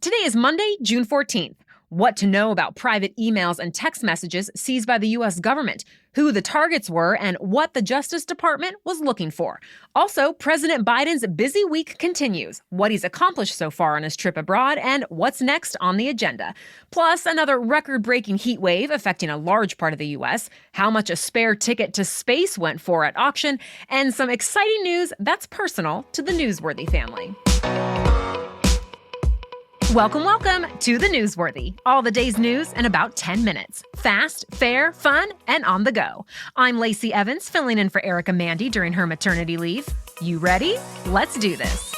Today is Monday, June 14th. What to know about private emails and text messages seized by the U.S. government, who the targets were, and what the Justice Department was looking for. Also, President Biden's busy week continues, what he's accomplished so far on his trip abroad, and what's next on the agenda. Plus, another record-breaking heat wave affecting a large part of the U.S., how much a spare ticket to space went for at auction, and some exciting news that's personal to the NewsWorthy family. Welcome to the NewsWorthy. All the day's news in about 10 minutes. Fast, fair, fun, and on the go. I'm Lacey Evans, filling in for Erica Mandy during her maternity leave. You ready? Let's do this.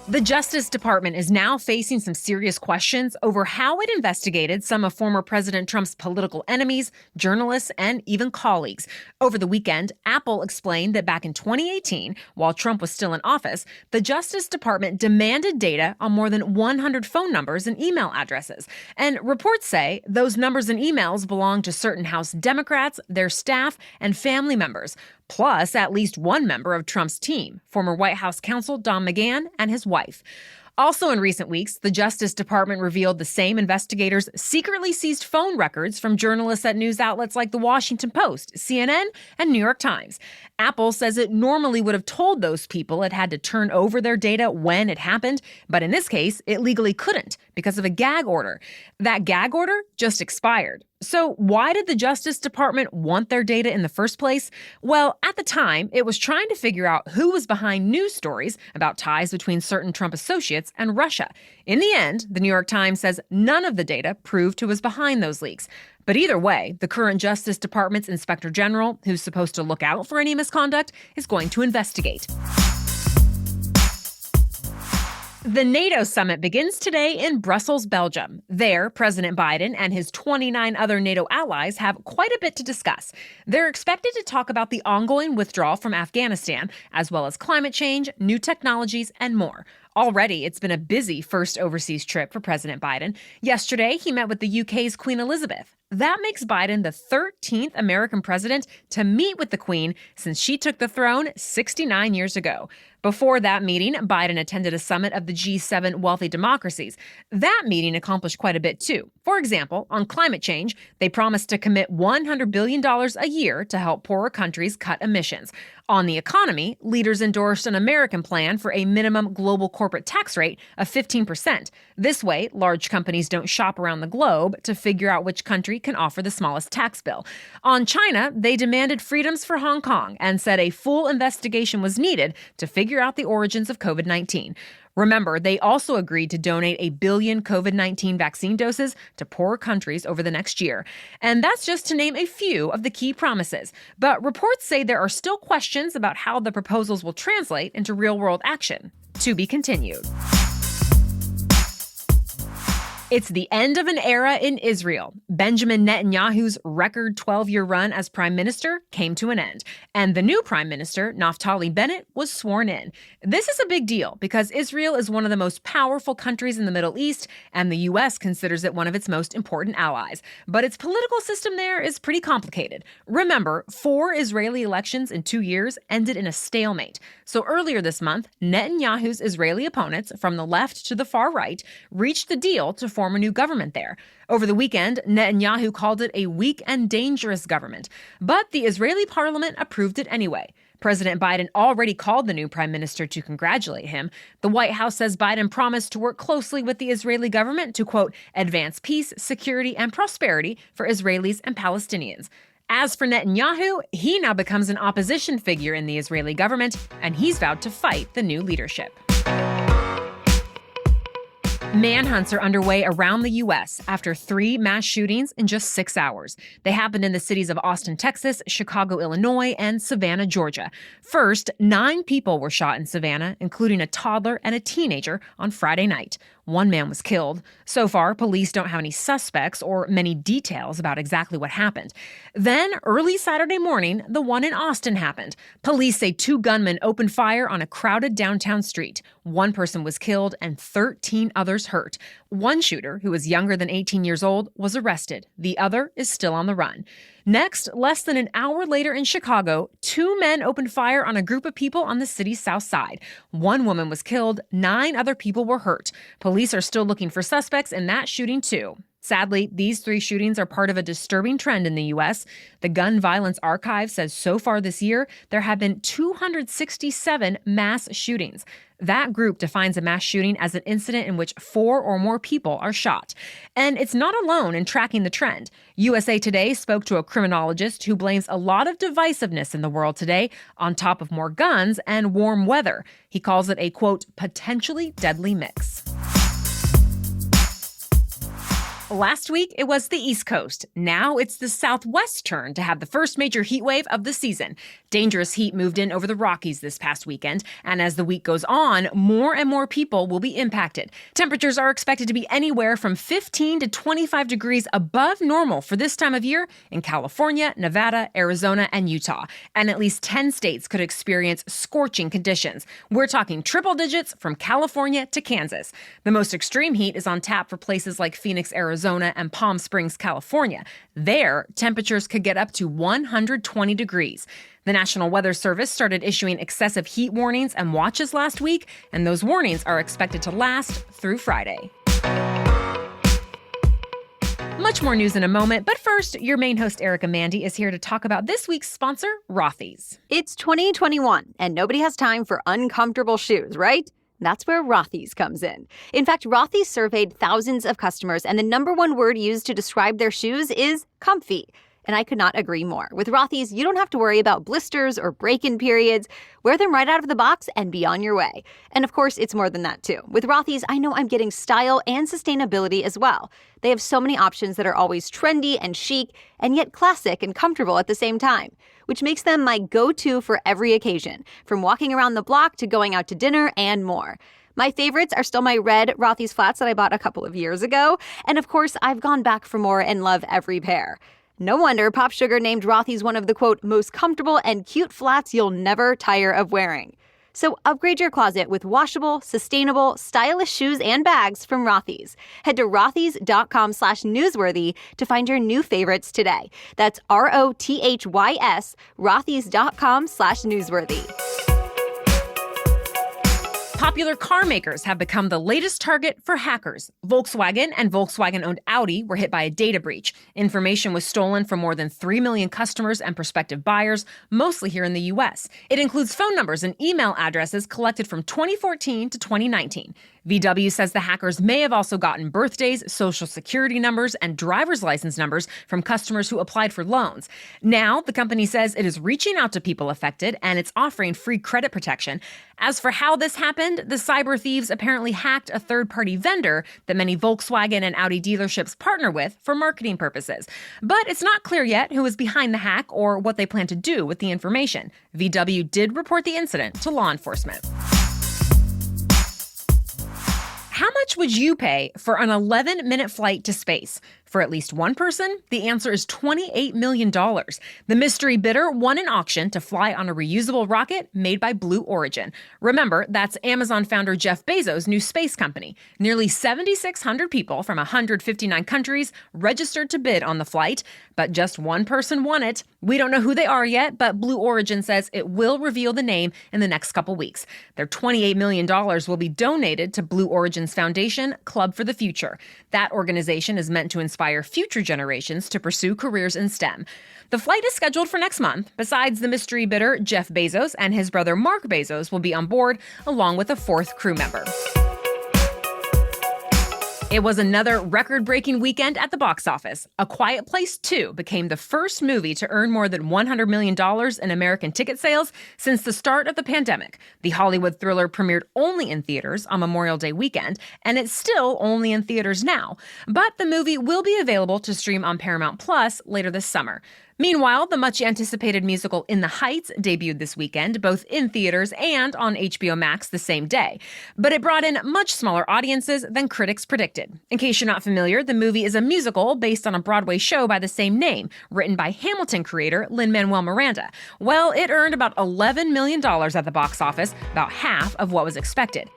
The Justice Department is now facing some serious questions over how it investigated some of former President Trump's political enemies, journalists, and even colleagues. Over the weekend, Apple explained that back in 2018, while Trump was still in office, the Justice Department demanded data on more than 100 phone numbers and email addresses. And reports say those numbers and emails belong to certain House Democrats, their staff, and family members, plus at least one member of Trump's team, former White House counsel Don McGahn and his wife. Also in recent weeks, the Justice Department revealed the same investigators secretly seized phone records from journalists at news outlets like The Washington Post, CNN, and New York Times. Apple says it normally would have told those people it had to turn over their data when it happened, but in this case, it legally couldn't because of a gag order. That gag order just expired. So why did the Justice Department want their data in the first place? Well, at the time, it was trying to figure out who was behind news stories about ties between certain Trump associates and Russia. In the end, the New York Times says none of the data proved who was behind those leaks. But either way, the current Justice Department's Inspector General, who's supposed to look out for any misconduct, is going to investigate. The NATO summit begins today in Brussels, Belgium. There, President Biden and his 29 other NATO allies have quite a bit to discuss. They're expected to talk about the ongoing withdrawal from Afghanistan, as well as climate change, new technologies, and more. Already, it's been a busy first overseas trip for President Biden. Yesterday, he met with the UK's Queen Elizabeth. That makes Biden the 13th American president to meet with the Queen since she took the throne 69 years ago. Before that meeting, Biden attended a summit of the G7 wealthy democracies. That meeting accomplished quite a bit, too. For example, on climate change, they promised to commit $100 billion a year to help poorer countries cut emissions. On the economy, leaders endorsed an American plan for a minimum global corporate tax rate of 15%. This way, large companies don't shop around the globe to figure out which country can offer the smallest tax bill. On China, they demanded freedoms for Hong Kong and said a full investigation was needed to figure out the origins of COVID-19. Remember, they also agreed to donate 1 billion COVID-19 vaccine doses to poorer countries over the next year. And that's just to name a few of the key promises. But reports say there are still questions about how the proposals will translate into real-world action. To be continued. It's the end of an era in Israel. Benjamin Netanyahu's record 12-year run as prime minister came to an end, and the new prime minister, Naftali Bennett, was sworn in. This is a big deal because Israel is one of the most powerful countries in the Middle East, and the U.S. considers it one of its most important allies. But its political system there is pretty complicated. Remember, 4 Israeli elections in 2 years ended in a stalemate. So earlier this month, Netanyahu's Israeli opponents, from the left to the far right, reached the deal to form a new government there. Over the weekend, Netanyahu called it a weak and dangerous government, but the Israeli parliament approved it anyway. President Biden already called the new prime minister to congratulate him. The White House says Biden promised to work closely with the Israeli government to, quote, advance peace, security, and prosperity for Israelis and Palestinians. As for Netanyahu, he now becomes an opposition figure in the Israeli government, and he's vowed to fight the new leadership. Manhunts are underway around the U.S. after 3 mass shootings in just 6 hours. They happened in the cities of Austin, Texas, Chicago, Illinois, and Savannah, Georgia. First, 9 people were shot in Savannah, including a toddler and a teenager, on Friday night. 1 man was killed. So far, police don't have any suspects or many details about exactly what happened. Then, early Saturday morning, the one in Austin happened. Police say 2 gunmen opened fire on a crowded downtown street. One person was killed and 13 others hurt. One shooter, who was younger than 18 years old, was arrested. The other is still on the run. Next, less than an hour later in Chicago, 2 men opened fire on a group of people on the city's south side. One woman was killed, 9 other people were hurt. Police are still looking for suspects in that shooting, too. Sadly, these 3 shootings are part of a disturbing trend in the U.S. The Gun Violence Archive says so far this year, there have been 267 mass shootings. That group defines a mass shooting as an incident in which 4 or more people are shot. And it's not alone in tracking the trend. USA Today spoke to a criminologist who blames a lot of divisiveness in the world today on top of more guns and warm weather. He calls it a, quote, potentially deadly mix. Last week, it was the East Coast. Now it's the Southwest's turn to have the first major heat wave of the season. Dangerous heat moved in over the Rockies this past weekend, and as the week goes on, more and more people will be impacted. Temperatures are expected to be anywhere from 15 to 25 degrees above normal for this time of year in California, Nevada, Arizona, and Utah. And at least 10 states could experience scorching conditions. We're talking triple digits from California to Kansas. The most extreme heat is on tap for places like Phoenix, Arizona, and Palm Springs, California. There, temperatures could get up to 120 degrees. The National Weather Service started issuing excessive heat warnings and watches last week, and those warnings are expected to last through Friday. Much more news in a moment, but first, your main host, Erica Mandy, is here to talk about this week's sponsor, Rothy's. It's 2021, and nobody has time for uncomfortable shoes, right? That's where Rothy's comes in. In fact, Rothy's surveyed thousands of customers, and the number one word used to describe their shoes is comfy. And I could not agree more. With Rothy's, you don't have to worry about blisters or break-in periods. Wear them right out of the box and be on your way. And of course, it's more than that too. With Rothy's, I know I'm getting style and sustainability as well. They have so many options that are always trendy and chic, and yet classic and comfortable at the same time, which makes them my go-to for every occasion, from walking around the block to going out to dinner and more. My favorites are still my red Rothy's flats that I bought a couple of years ago, and of course, I've gone back for more and love every pair. No wonder Pop Sugar named Rothy's one of the, quote, most comfortable and cute flats you'll never tire of wearing. So upgrade your closet with washable, sustainable, stylish shoes and bags from Rothy's. Head to rothys.com/newsworthy to find your new favorites today. That's ROTHYS, rothys.com/newsworthy. Popular car makers have become the latest target for hackers. Volkswagen and Volkswagen-owned Audi were hit by a data breach. Information was stolen from more than 3 million customers and prospective buyers, mostly here in the U.S. It includes phone numbers and email addresses collected from 2014 to 2019. VW says the hackers may have also gotten birthdays, social security numbers, and driver's license numbers from customers who applied for loans. Now, the company says it is reaching out to people affected, and it's offering free credit protection. As for how this happened, the cyber thieves apparently hacked a third-party vendor that many Volkswagen and Audi dealerships partner with for marketing purposes. But it's not clear yet who is behind the hack or what they plan to do with the information. VW did report the incident to law enforcement. How much would you pay for an 11-minute flight to space? For at least one person, the answer is $28 million. The mystery bidder won an auction to fly on a reusable rocket made by Blue Origin. Remember, that's Amazon founder Jeff Bezos' new space company. Nearly 7,600 people from 159 countries registered to bid on the flight, but just one person won it. We don't know who they are yet, but Blue Origin says it will reveal the name in the next couple weeks. Their $28 million will be donated to Blue Origin's foundation, Club for the Future. That organization is meant to inspire future generations to pursue careers in STEM. The flight is scheduled for next month. Besides the mystery bidder, Jeff Bezos and his brother Mark Bezos will be on board, along with a fourth crew member. It was another record-breaking weekend at the box office. A Quiet Place 2 became the first movie to earn more than $100 million in American ticket sales since the start of the pandemic. The Hollywood thriller premiered only in theaters on Memorial Day weekend, and it's still only in theaters now. But the movie will be available to stream on Paramount Plus later this summer. Meanwhile, the much-anticipated musical In the Heights debuted this weekend, both in theaters and on HBO Max the same day. But it brought in much smaller audiences than critics predicted. In case you're not familiar, the movie is a musical based on a Broadway show by the same name, written by Hamilton creator Lin-Manuel Miranda. Well, it earned about $11 million at the box office, about half of what was expected.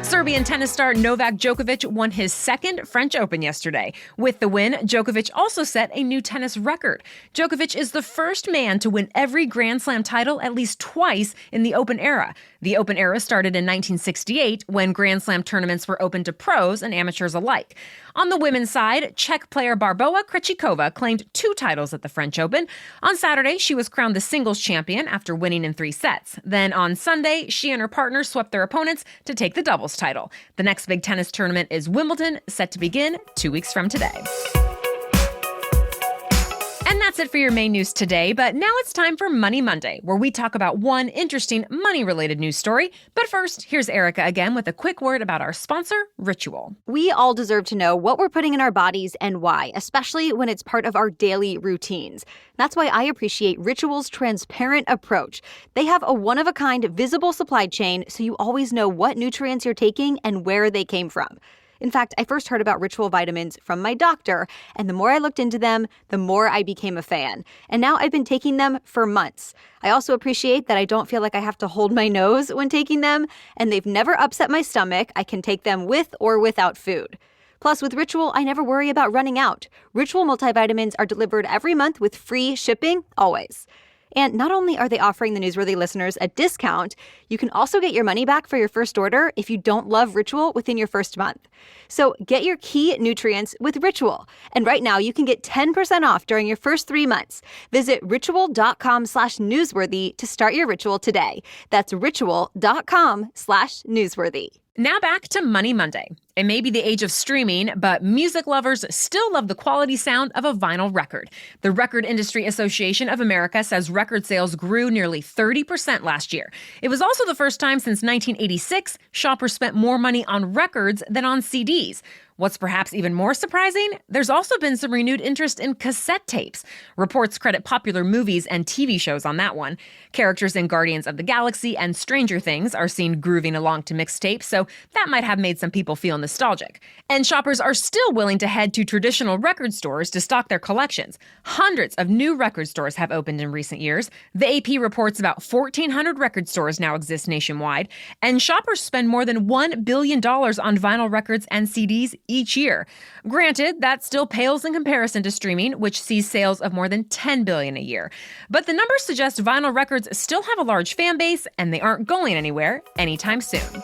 Serbian tennis star Novak Djokovic won his second French Open yesterday. With the win, Djokovic also set a new tennis record. Djokovic is the first man to win every Grand Slam title at least twice in the Open era. The Open era started in 1968 when Grand Slam tournaments were open to pros and amateurs alike. On the women's side, Czech player Barbora Krejcikova claimed 2 titles at the French Open. On Saturday, she was crowned the singles champion after winning in 3 sets. Then on Sunday, she and her partner swept their opponents to take the doubles title. The next big tennis tournament is Wimbledon, set to begin 2 weeks from today. And that's it for your main news today, but now it's time for Money Monday, where we talk about one interesting money-related news story. But first, here's Erica again with a quick word about our sponsor, Ritual. We all deserve to know what we're putting in our bodies and why, especially when it's part of our daily routines. That's why I appreciate Ritual's transparent approach. They have a one-of-a-kind visible supply chain, so you always know what nutrients you're taking and where they came from. In fact, I first heard about Ritual vitamins from my doctor, and the more I looked into them, the more I became a fan. And now I've been taking them for months. I also appreciate that I don't feel like I have to hold my nose when taking them, and they've never upset my stomach. I can take them with or without food. Plus, with Ritual, I never worry about running out. Ritual multivitamins are delivered every month with free shipping, always. And not only are they offering the Newsworthy listeners a discount, you can also get your money back for your first order if you don't love Ritual within your first month. So get your key nutrients with Ritual. And right now you can get 10% off during your first 3 months. Visit ritual.com/newsworthy to start your Ritual today. That's ritual.com/newsworthy. Now back to Money Monday. It may be the age of streaming, but music lovers still love the quality sound of a vinyl record. The Record Industry Association of America says record sales grew nearly 30% last year. It was also the first time since 1986 shoppers spent more money on records than on CDs. What's perhaps even more surprising? There's also been some renewed interest in cassette tapes. Reports credit popular movies and TV shows on that one. Characters in Guardians of the Galaxy and Stranger Things are seen grooving along to mixtapes, so that might have made some people feel nostalgic. And shoppers are still willing to head to traditional record stores to stock their collections. Hundreds of new record stores have opened in recent years. The AP reports about 1,400 record stores now exist nationwide, and shoppers spend more than $1 billion on vinyl records and CDs each year. Granted, that still pales in comparison to streaming, which sees sales of more than $10 billion a year. But the numbers suggest vinyl records still have a large fan base, and they aren't going anywhere anytime soon.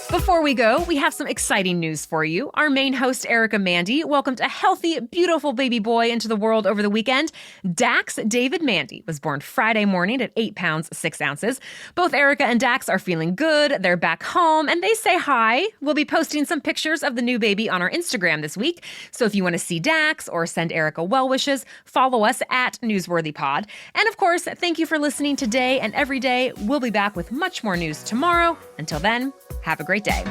Before we go, we have some exciting news for you. Our main host, Erica Mandy, welcomed a healthy, beautiful baby boy into the world over the weekend. Dax David Mandy was born Friday morning at 8 pounds, 6 ounces. Both Erica and Dax are feeling good. They're back home, and they say hi. We'll be posting some pictures of the new baby on our Instagram this week. So if you want to see Dax or send Erica well wishes, follow us at NewsWorthyPod. And of course, thank you for listening today and every day. We'll be back with much more news tomorrow. Until then, have a great day.